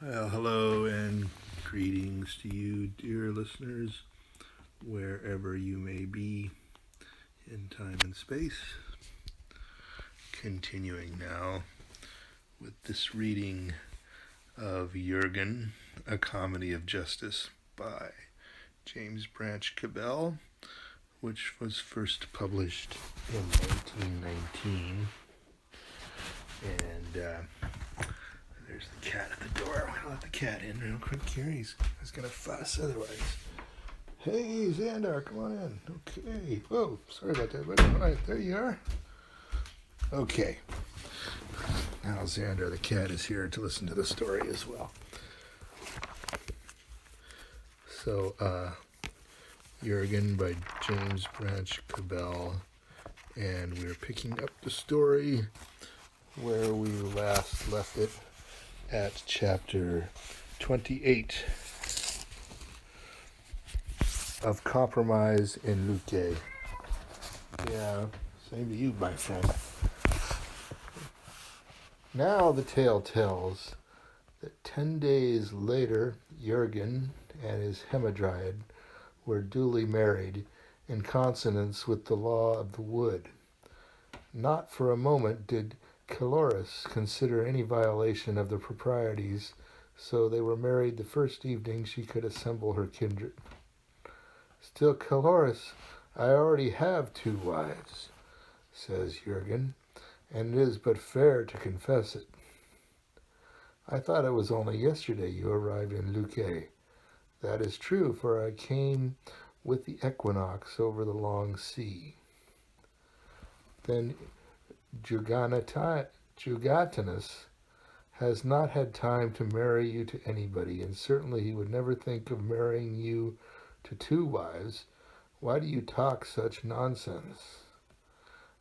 Well, hello and greetings to you, dear listeners, wherever you may be in time and space. Continuing now with this reading of Jurgen, A Comedy of Justice by James Branch Cabell, which was first published in 1919. And there's the cat at the door. I'm going to let the cat in real quick here. He's going to fuss otherwise. Hey, Xandar, come on in. Okay. Whoa, sorry about that. But, all right, there you are. Okay. Now Xandar, the cat, is here to listen to the story as well. So, Jurgen by James Branch Cabell. And we're picking up the story where we last left it at chapter 28 of Compromise in Luque. Yeah, same to you, my friend. Now the tale tells that 10 days later, Jurgen and his hamadryad were duly married in consonance with the law of the wood. Not for a moment did Calorus consider any violation of the proprieties, so they were married the first evening she could assemble her kindred. Still, Calorus, I already have 2 wives, says Jurgen, and it is but fair to confess it. I thought it was only yesterday you arrived in Luque. That is true, for I came with the equinox over the long sea. Then Jugatinus has not had time to marry you to anybody, and certainly he would never think of marrying you to 2 wives. Why do you talk such nonsense?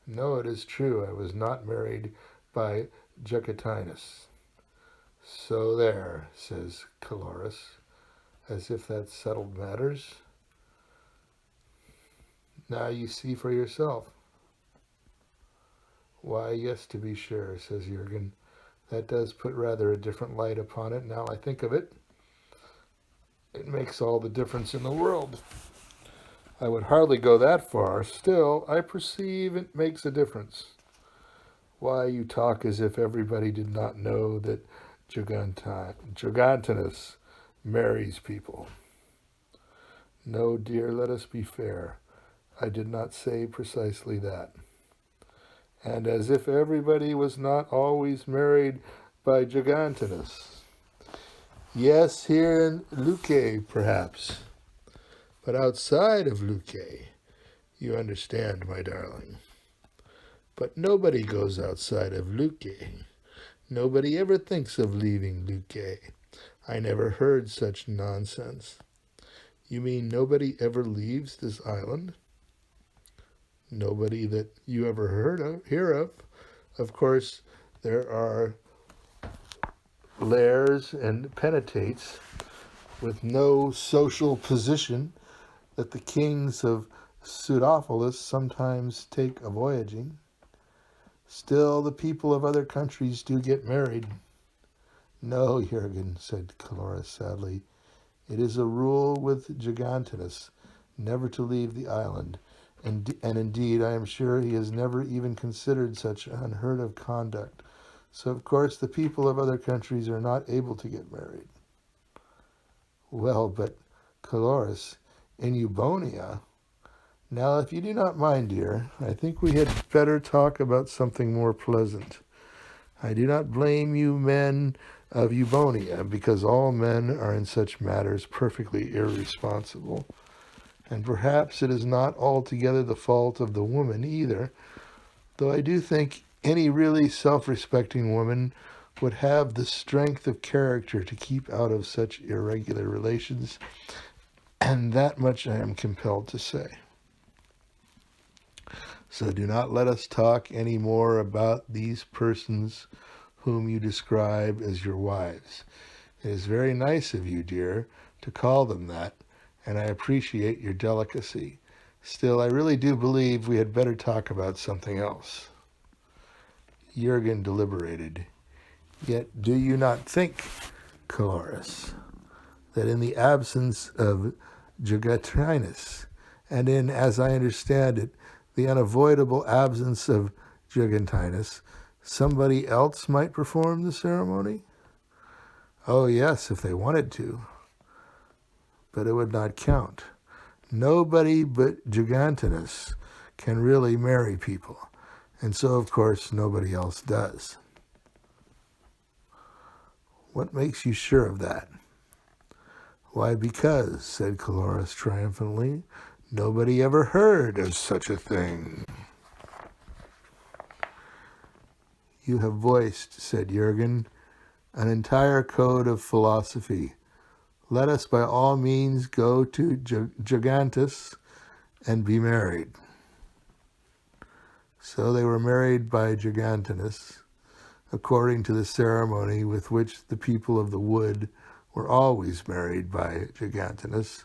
No, it is true, I was not married by Jugatinus. So there, says Calorus, as if that settled matters. Now you see for yourself. Why, yes, to be sure, says Jurgen. That does put rather a different light upon it, now I think of it. It makes all the difference in the world. I would hardly go that far. Still, I perceive it makes a difference. Why, you talk as if everybody did not know that Jugatinus marries people. No, dear, let us be fair. I did not say precisely that. And as if everybody was not always married by Jugatinus. Yes, here in Luque, perhaps. But outside of Luque, you understand, my darling. But nobody goes outside of Luque. Nobody ever thinks of leaving Luque. I never heard such nonsense. You mean nobody ever leaves this island? Nobody that you ever hear of. Of course, there are lairs and penitates with no social position that the kings of Pseudopolis sometimes take a voyaging. Still, the people of other countries do get married. No, Jurgen, said Calorus sadly. It is a rule with Jugatinus never to leave the island. And indeed, I am sure he has never even considered such unheard of conduct. So, of course, the people of other countries are not able to get married. Well, but, Calorus, in Eubonia... Now, if you do not mind, dear, I think we had better talk about something more pleasant. I do not blame you men of Eubonia, because all men are in such matters perfectly irresponsible. And perhaps it is not altogether the fault of the woman either, though I do think any really self-respecting woman would have the strength of character to keep out of such irregular relations, and that much I am compelled to say. So do not let us talk any more about these persons whom you describe as your wives. It is very nice of you, dear, to call them that, and I appreciate your delicacy. Still, I really do believe we had better talk about something else. Jurgen deliberated. Yet do you not think Calorus, that in the absence of Jurgentinus, and in, as I understand it, the unavoidable absence of Jurgentinus, somebody else might perform the ceremony? Oh yes, if they wanted to, but it would not count. Nobody but Jurgentinus can really marry people, and so of course nobody else does. What makes you sure of that? Why, because, said Calorus triumphantly, nobody ever heard of such a thing. You have voiced, said Jurgen, an entire code of philosophy. Let us by all means go to Jurgentis and be married. So they were married by Jurgentinus, according to the ceremony with which the people of the wood were always married by Jurgentinus.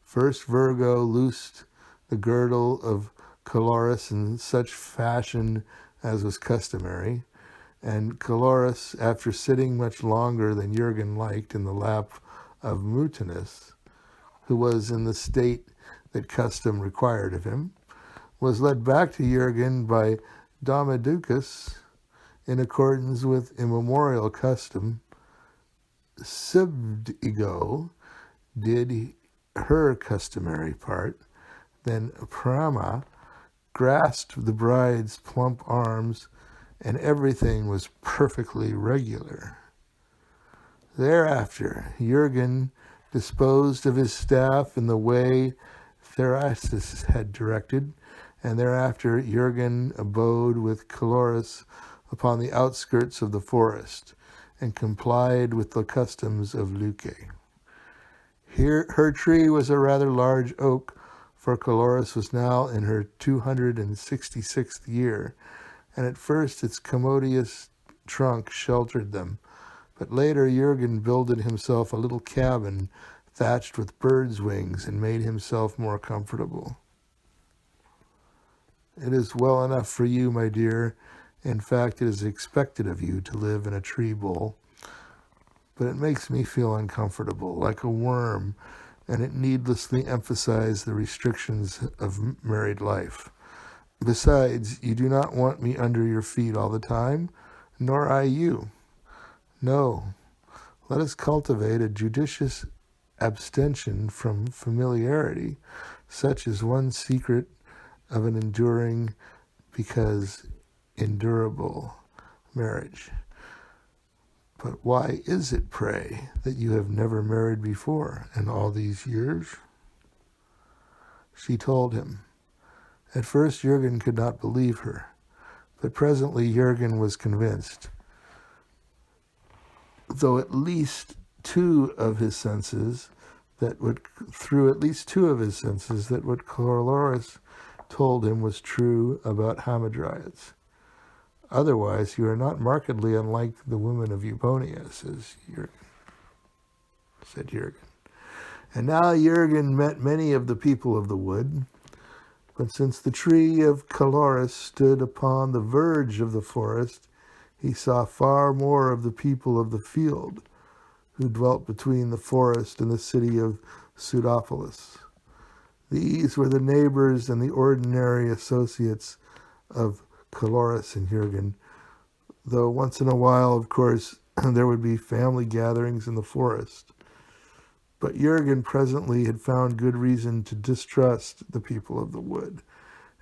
First Virgo loosed the girdle of Calorus in such fashion as was customary, and Calorus, after sitting much longer than Jurgen liked in the lap of Martinez, who was in the state that custom required of him, was led back to Jurgen by Domiducus in accordance with immemorial custom. Subdigo did her customary part. Then Prama grasped the bride's plump arms, and everything was perfectly regular. Thereafter, Jurgen disposed of his staff in the way Therastus had directed, and thereafter Jurgen abode with Calorus upon the outskirts of the forest, and complied with the customs of Leuce. Here, her tree was a rather large oak, for Calorus was now in her 266th year, and at first its commodious trunk sheltered them, but later Jurgen builded himself a little cabin thatched with birds' wings and made himself more comfortable. It is well enough for you, my dear. In fact, it is expected of you to live in a tree bowl, but it makes me feel uncomfortable, like a worm, and it needlessly emphasizes the restrictions of married life. Besides, you do not want me under your feet all the time, nor I you. No, let us cultivate a judicious abstention from familiarity. Such is one secret of an enduring, because endurable, marriage. But why is it, pray, that you have never married before in all these years? She told him. At first Jurgen could not believe her, but presently Jurgen was convinced, though at least two of his senses that what Calorus told him was true about hamadryads. Otherwise, you are not markedly unlike the women of Eubonia, said Jurgen. And now Jurgen met many of the people of the wood, but since the tree of Calorus stood upon the verge of the forest, he saw far more of the people of the field, who dwelt between the forest and the city of Pseudopolis. These were the neighbors and the ordinary associates of Calorus and Jurgen, though once in a while, of course, there would be family gatherings in the forest. But Jurgen presently had found good reason to distrust the people of the wood,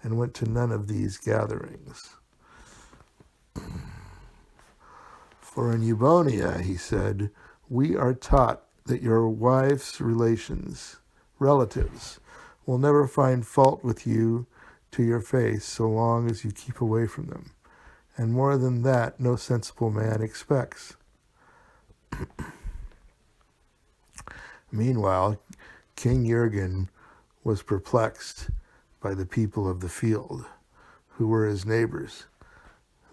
and went to none of these gatherings. For in Eubonia, he said, we are taught that your wife's relatives, will never find fault with you to your face so long as you keep away from them. And more than that, no sensible man expects. Meanwhile, King Jurgen was perplexed by the people of the field, who were his neighbors.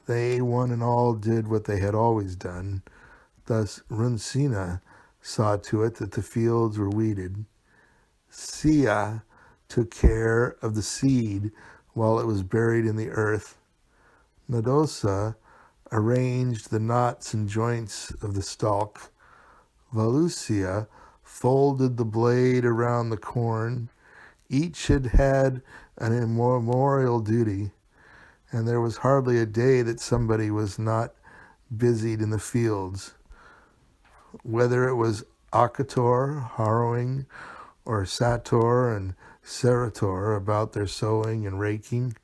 They, one and all, did what they had always done. Thus, Runcina saw to it that the fields were weeded. Sia took care of the seed while it was buried in the earth. Nodosa arranged the knots and joints of the stalk. Volusia folded the blade around the corn. Each had had an immemorial duty, and there was hardly a day that somebody was not busied in the fields. Whether it was Akator harrowing, or Sator and Serator about their sowing and raking,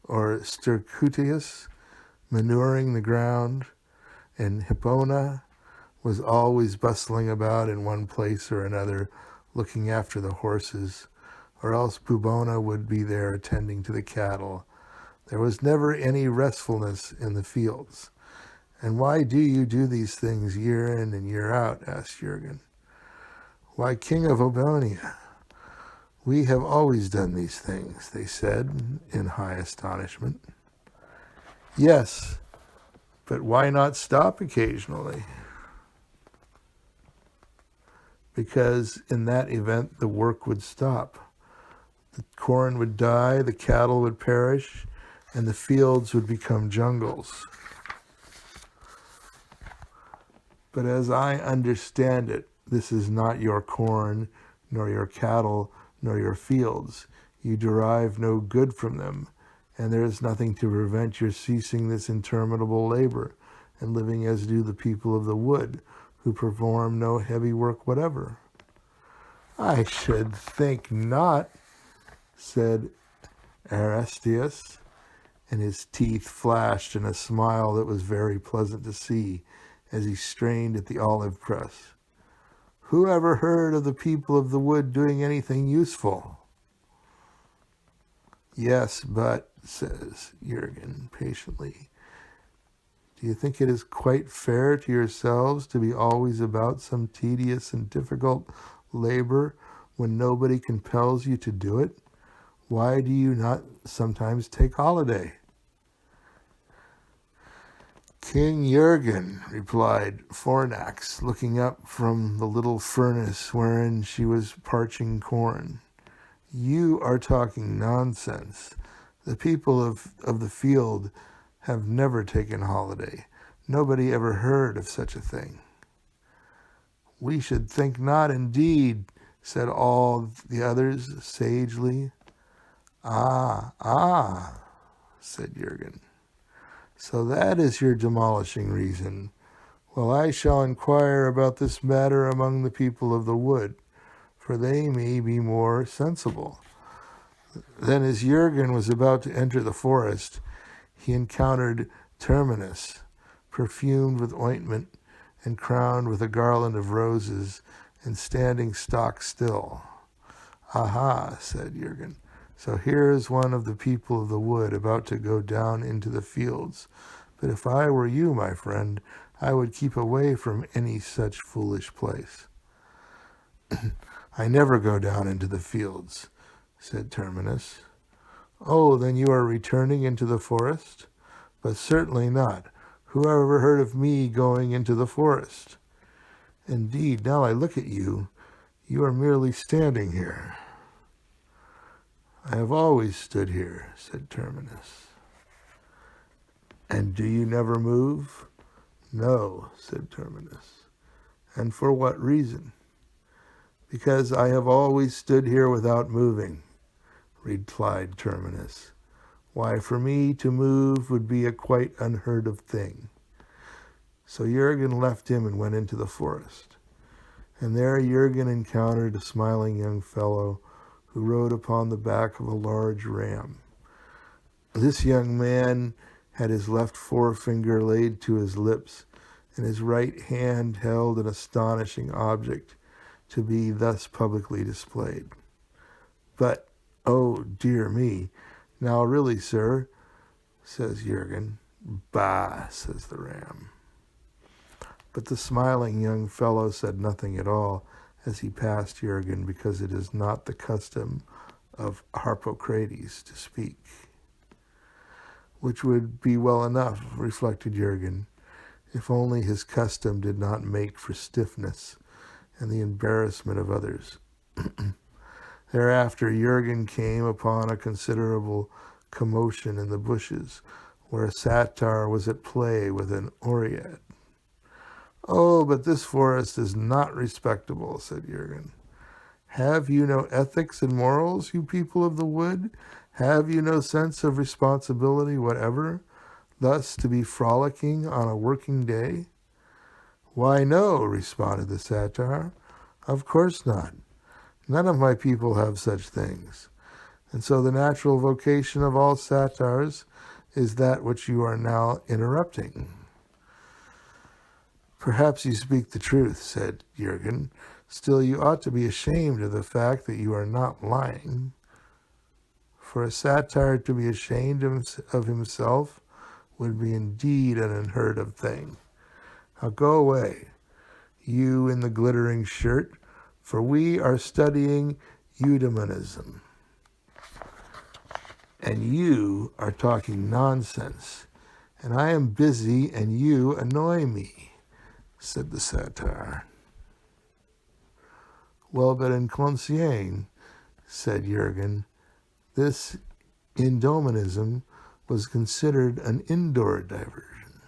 or Stercutius manuring the ground, and Hippona was always bustling about in one place or another, looking after the horses, or else Bubona would be there attending to the cattle. There was never any restfulness in the fields. "And why do you do these things year in and year out?" asked Jurgen. "Why, King of Obonia, we have always done these things," they said in high astonishment. "Yes, but why not stop occasionally?" "Because in that event the work would stop. The corn would die, the cattle would perish, and the fields would become jungles. But as I understand it, this is not your corn, nor your cattle, nor your fields. You derive no good from them, and there is nothing to prevent your ceasing this interminable labor, and living as do the people of the wood, who perform no heavy work whatever." "I should think not," said Aristeus, and his teeth flashed in a smile that was very pleasant to see as he strained at the olive press. "Who ever heard of the people of the wood doing anything useful?" "Yes, but," says Jurgen patiently, "do you think it is quite fair to yourselves to be always about some tedious and difficult labor when nobody compels you to do it? Why do you not sometimes take holiday?" "King Jurgen," replied Fornax, looking up from the little furnace wherein she was parching corn, "you are talking nonsense. The people of the field have never taken holiday. Nobody ever heard of such a thing." "We should think not, indeed," said all the others sagely. Ah, said Jurgen. "So that is your demolishing reason. Well, I shall inquire about this matter among the people of the wood, for they may be more sensible." Then as Jurgen was about to enter the forest, he encountered Terminus, perfumed with ointment and crowned with a garland of roses, and standing stock still. "Aha," said Jurgen. "So here is one of the people of the wood about to go down into the fields. But if I were you, my friend, I would keep away from any such foolish place." "I never go down into the fields," said Terminus. "Oh, then you are returning into the forest?" "But certainly not. Who ever heard of me going into the forest?" "Indeed, now I look at you, you are merely standing here." "I have always stood here," said Terminus. "And do you never move?" "No," said Terminus. "And for what reason?" "Because I have always stood here without moving," replied Terminus. "Why, for me to move would be a quite unheard of thing." So Jurgen left him and went into the forest. And there Jurgen encountered a smiling young fellow who rode upon the back of a large ram. This young man had his left forefinger laid to his lips, and his right hand held an astonishing object to be thus publicly displayed. "But, oh dear me, now really, sir," says Jurgen. "Bah," says the ram. But the smiling young fellow said nothing at all as he passed Jurgen, because it is not the custom of Harpocrates to speak. Which would be well enough, reflected Jurgen, if only his custom did not make for stiffness and the embarrassment of others. Thereafter Jurgen came upon a considerable commotion in the bushes, where a satyr was at play with an oread. Oh, but this forest is not respectable, said Jurgen. Have you no ethics and morals, you people of the wood? Have you no sense of responsibility whatever, thus to be frolicking on a working day? Why, no, responded the satyr. Of course not. None of my people have such things. And so the natural vocation of all satyrs is that which you are now interrupting. Perhaps you speak the truth, said Jurgen. Still, you ought to be ashamed of the fact that you are not lying. For a satyr to be ashamed of himself would be indeed an unheard of thing. Now go away, you in the glittering shirt, for we are studying eudaimonism. And you are talking nonsense, and I am busy and you annoy me, said the satyr. Well, but in Conscience, said Jurgen, this eudaimonism was considered an indoor diversion.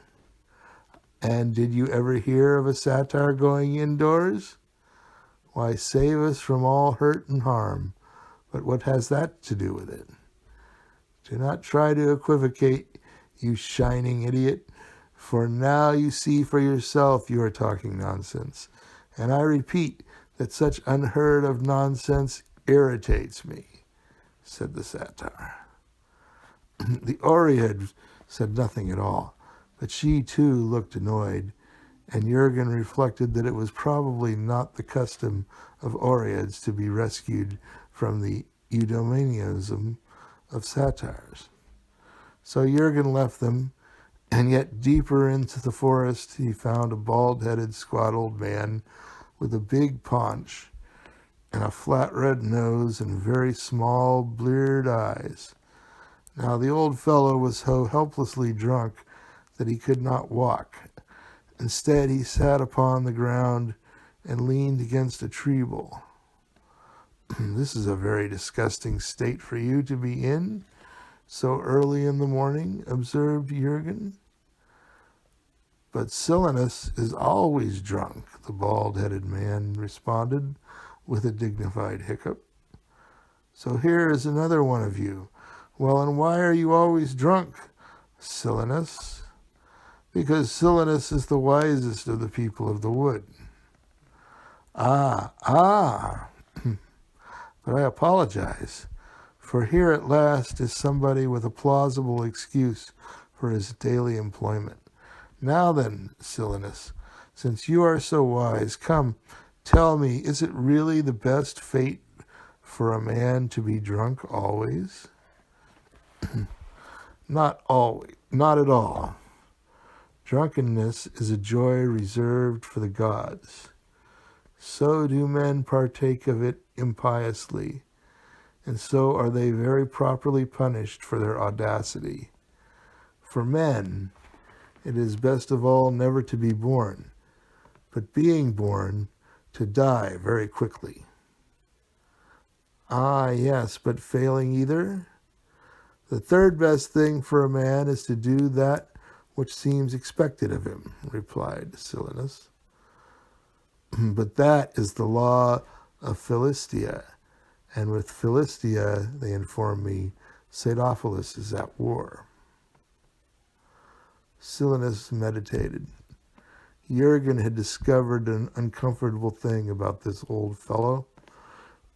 And did you ever hear of a satyr going indoors? Why, save us from all hurt and harm. But what has that to do with it? Do not try to equivocate, you shining idiot, for now you see for yourself you are talking nonsense. And I repeat that such unheard of nonsense irritates me, said the satyr. The Oread said nothing at all, but she too looked annoyed, and Jurgen reflected that it was probably not the custom of Oreads to be rescued from the eudaimonism of satyrs. So Jurgen left them, and yet deeper into the forest he found a bald-headed squat old man with a big paunch and a flat red nose and very small bleared eyes. Now the old fellow was so helplessly drunk that he could not walk. Instead, he sat upon the ground and leaned against a tree bowl. This is a very disgusting state for you to be in so early in the morning, observed Jurgen. But Silenus is always drunk, the bald-headed man responded with a dignified hiccup. So here is another one of you. Well, and why are you always drunk, Silenus? Because Silenus is the wisest of the people of the wood. Ah, but I apologize, for here at last is somebody with a plausible excuse for his daily employment. Now then, Silenus, since you are so wise, come, tell me, is it really the best fate for a man to be drunk always? Not always, not at all. Drunkenness is a joy reserved for the gods. So do men partake of it impiously, and so are they very properly punished for their audacity. For men, it is best of all never to be born, but being born, to die very quickly. Ah, yes, but failing either? The third best thing for a man is to do that which seems expected of him, replied Silenus. But that is the law of Philistia, and with Philistia, they inform me, Pseudophilus is at war. Silenus meditated. Jurgen had discovered an uncomfortable thing about this old fellow,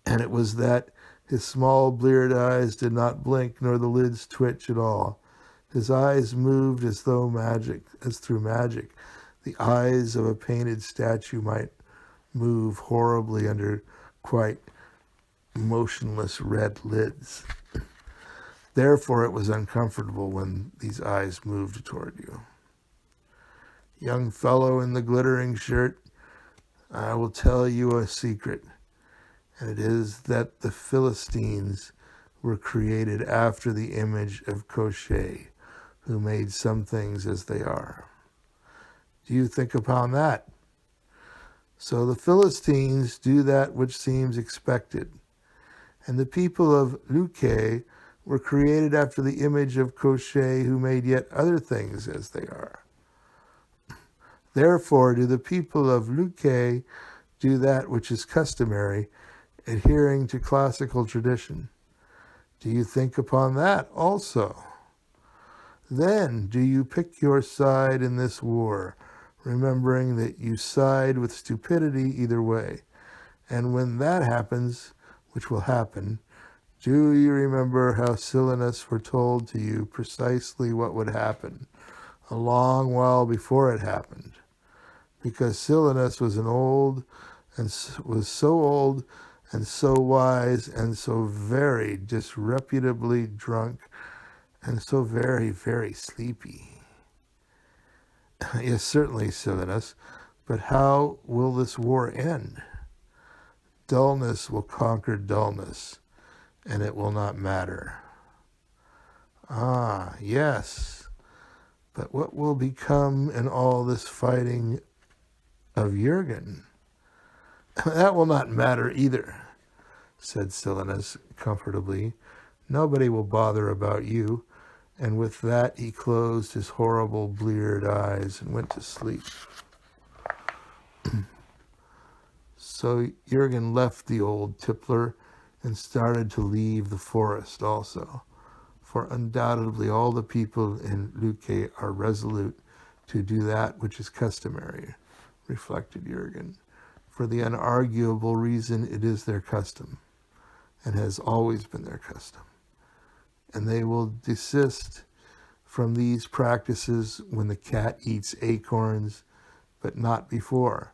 and it was that his small bleared eyes did not blink, nor the lids twitch at all. His eyes moved as through magic. The eyes of a painted statue might move horribly under quite motionless red lids. Therefore, it was uncomfortable when these eyes moved toward you. Young fellow in the glittering shirt, I will tell you a secret, and it is that the Philistines were created after the image of Cochet, who made some things as they are. Do you think upon that? So the Philistines do that which seems expected, and the people of Luque were created after the image of Cochet, who made yet other things as they are. Therefore do the people of Luque do that which is customary, adhering to classical tradition. Do you think upon that also? Then do you pick your side in this war, remembering that you side with stupidity either way. And when that happens, which will happen, do you remember how Silenus foretold to you precisely what would happen, a long while before it happened? Because Silenus was was so old and so wise and so very disreputably drunk and so very, very sleepy. Yes, certainly, Silenus, but how will this war end? Dullness will conquer dullness, and it will not matter. Ah, yes, but what will become in all this fighting of Jurgen? That will not matter either, said Silenus comfortably. Nobody will bother about you. And with that he closed his horrible bleared eyes and went to sleep. So Jurgen left the old tippler and started to leave the forest also, for undoubtedly all the people in Luque are resolute to do that which is customary, reflected Jurgen, for the unarguable reason it is their custom, and has always been their custom. And they will desist from these practices when the cat eats acorns, but not before.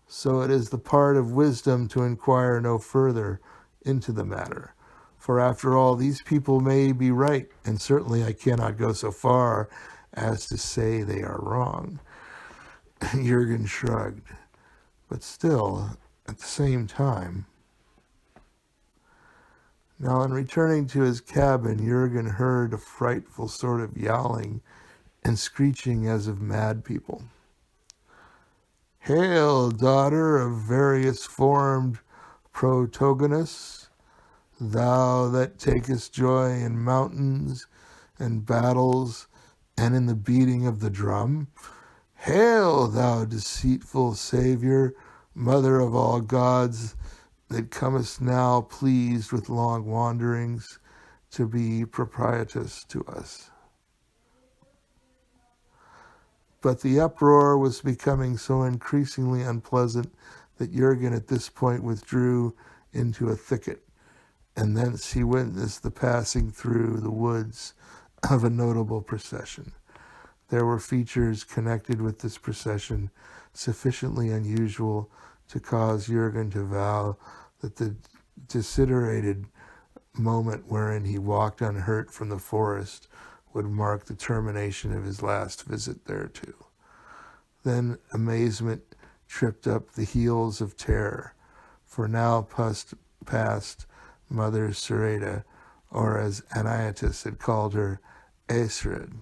So it is the part of wisdom to inquire no further into the matter. For after all, these people may be right, and certainly I cannot go so far as to say they are wrong. Jurgen shrugged. But still, at the same time. Now, in returning to his cabin, Jurgen heard a frightful sort of yowling and screeching as of mad people. Hail, daughter of various-formed Protagonus, thou that takest joy in mountains and battles and in the beating of the drum. Hail, thou deceitful Savior, mother of all gods, that comest now pleased with long wanderings to be propitious to us. But the uproar was becoming so increasingly unpleasant that Jurgen at this point withdrew into a thicket, and thence he witnessed the passing through the woods of a notable procession. There were features connected with this procession sufficiently unusual to cause Jurgen to vow that the desiderated moment wherein he walked unhurt from the forest would mark the termination of his last visit thereto. Then amazement tripped up the heels of terror, for now past Mother Sereda, or as Aniatus had called her, Aesred.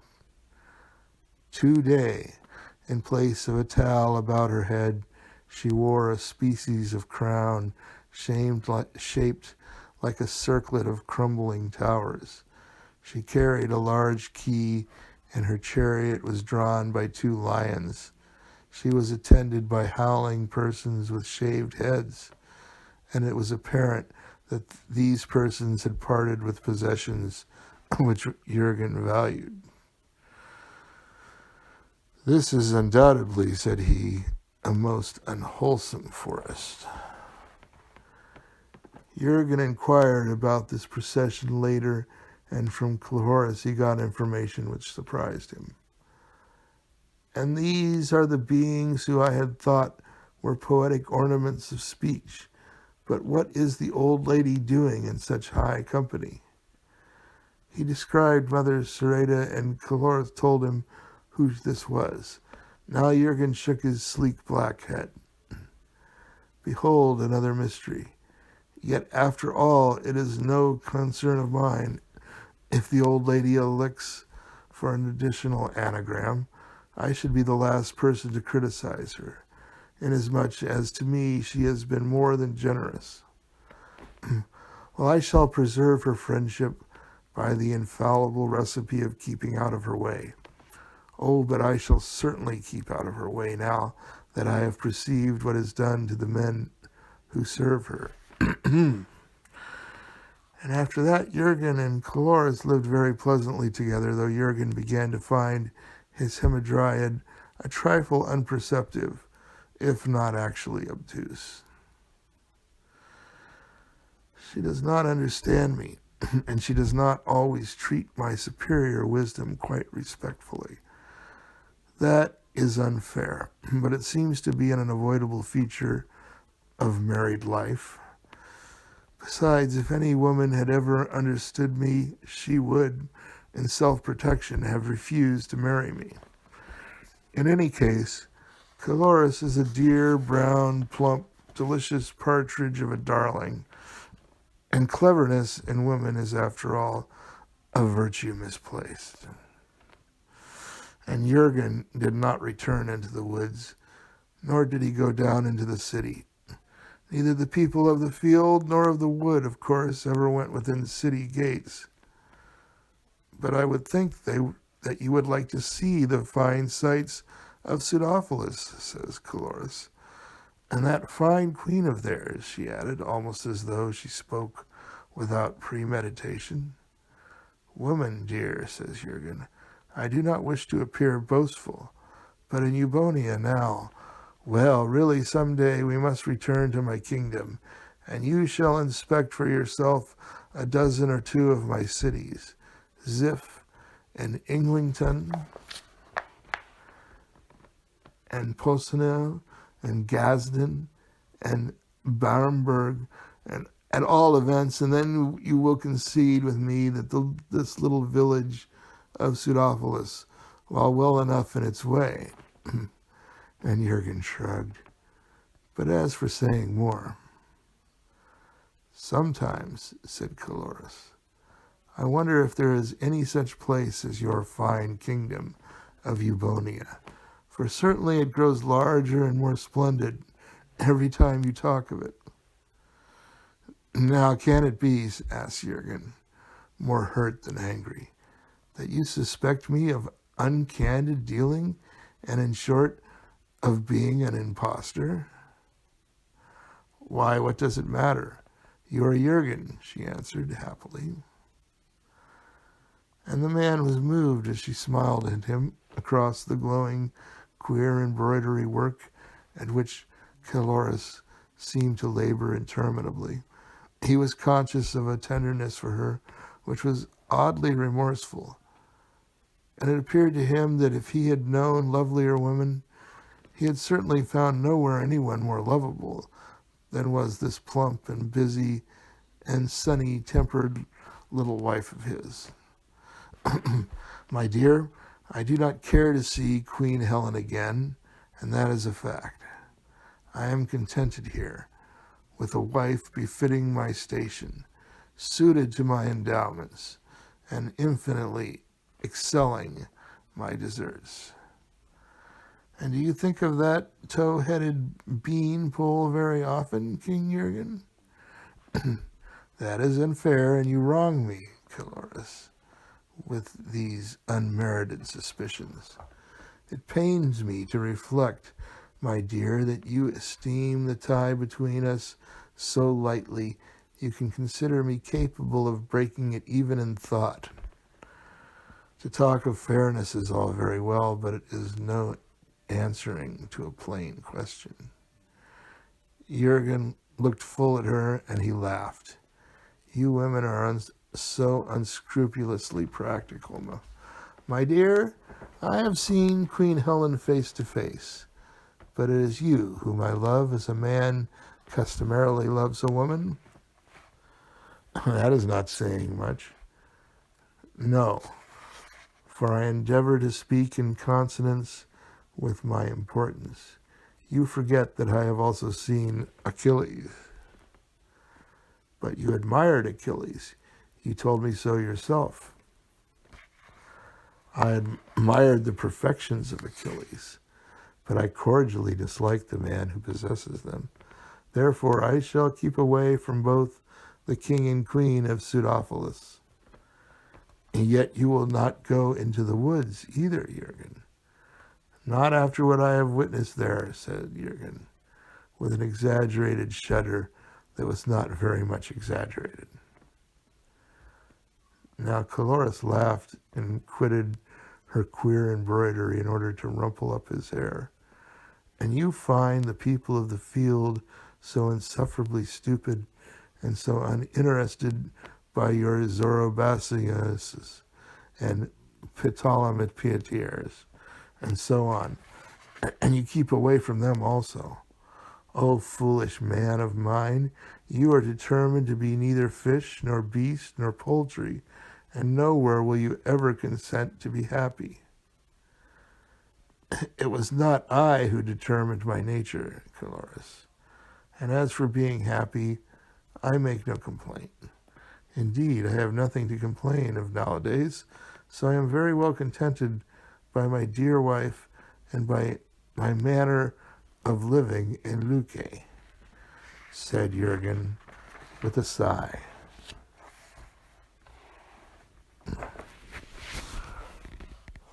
Today, in place of a towel about her head, she wore a species of crown shaped like a circlet of crumbling towers. She carried a large key, and her chariot was drawn by 2 lions. She was attended by howling persons with shaved heads, and it was apparent that these persons had parted with possessions which Jurgen valued. This is undoubtedly, said he, a most unwholesome forest. Jurgen inquired about this procession later, and from Cloris he got information which surprised him. And these are the beings who I had thought were poetic ornaments of speech. But what is the old lady doing in such high company? He described Mother Sereda, and Cloris told him who this was. Now Jurgen shook his sleek black head. Behold another mystery. Yet after all, it is no concern of mine if the old lady elects for an additional anagram. I should be the last person to criticize her, inasmuch as to me she has been more than generous. Well, I shall preserve her friendship by the infallible recipe of keeping out of her way. Oh, but I shall certainly keep out of her way now that I have perceived what is done to the men who serve her. And after that, Jurgen and Dolores lived very pleasantly together, though Jurgen began to find his hamadryad a trifle unperceptive, if not actually obtuse. She does not understand me, and she does not always treat my superior wisdom quite respectfully. That is unfair, but it seems to be an unavoidable feature of married life. Besides, if any woman had ever understood me, she would, in self-protection, have refused to marry me. In any case, Dolores is a dear, brown, plump, delicious partridge of a darling, and cleverness in women is, after all, a virtue misplaced. And Jurgen did not return into the woods, nor did he go down into the city. Neither the people of the field nor of the wood, of course, ever went within city gates. But I would think that you would like to see the fine sights of Pseudophilus, says Dolores. And that fine queen of theirs, she added, almost as though she spoke without premeditation. Woman, dear, says Jurgen, I do not wish to appear boastful, but in Eubonia now, well, really, some day we must return to my kingdom, and you shall inspect for yourself a dozen or two of my cities, Ziph and Inglington and Posenel and Gadsden and Barenberg, and at all events, and then you will concede with me that this little village of Pseudophilus, while well enough in its way, and Jurgen shrugged. But as for saying more, sometimes, said Dolores, I wonder if there is any such place as your fine kingdom of Eubonia, for certainly it grows larger and more splendid every time you talk of it. Now, can it be, asked Jurgen, more hurt than angry, that you suspect me of uncandid dealing, and in short, of being an impostor? Why, what does it matter? You are Jurgen, she answered happily. And the man was moved as she smiled at him across the glowing, queer embroidery work at which Dolores seemed to labor interminably. He was conscious of a tenderness for her which was oddly remorseful, and it appeared to him that if he had known lovelier women, he had certainly found nowhere anyone more lovable than was this plump and busy and sunny-tempered little wife of his. My dear, I do not care to see Queen Helen again, and that is a fact. I am contented here, with a wife befitting my station, suited to my endowments, and infinitely excelling my deserts. And do you think of that tow-headed bean-pole very often, King Jurgen? That is unfair, and you wrong me, Dolores, with these unmerited suspicions. It pains me to reflect, my dear, that you esteem the tie between us so lightly you can consider me capable of breaking it even in thought. To talk of fairness is all very well, but it is no answering to a plain question. Jurgen looked full at her, and he laughed. You women are so unscrupulously practical. My dear, I have seen Queen Helen face to face, but it is you whom I love as a man customarily loves a woman. That is not saying much. No, for I endeavor to speak in consonance with my importance. You forget that I have also seen Achilles. But you admired Achilles. You told me so yourself. I admired the perfections of Achilles, but I cordially dislike the man who possesses them. Therefore, I shall keep away from both the king and queen of Pseudophilus. And yet you will not go into the woods either, Jurgen. Not after what I have witnessed there, said Jurgen, with an exaggerated shudder that was not very much exaggerated. Now Caloris laughed and quitted her queer embroidery in order to rumple up his hair. And you find the people of the field so insufferably stupid and so uninterested by your Zoroastrians and Ptolemaites and so on, and you keep away from them also. O foolish man of mine, you are determined to be neither fish nor beast nor poultry, and nowhere will you ever consent to be happy. It was not I who determined my nature, Caloris, and as for being happy, I make no complaint. Indeed, I have nothing to complain of nowadays, so I am very well contented by my dear wife and by my manner of living in Luque, said Jurgen with a sigh.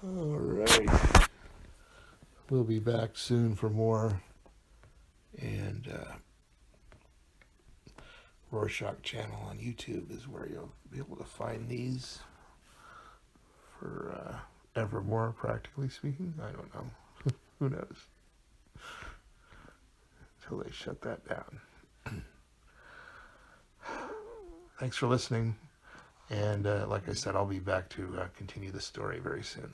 All right. We'll be back soon for more. And Roarshock channel on YouTube is where you'll be able to find these for evermore, practically speaking. I don't know. Who knows? Until they shut that down. Thanks for listening. And like I said, I'll be back to continue the story very soon.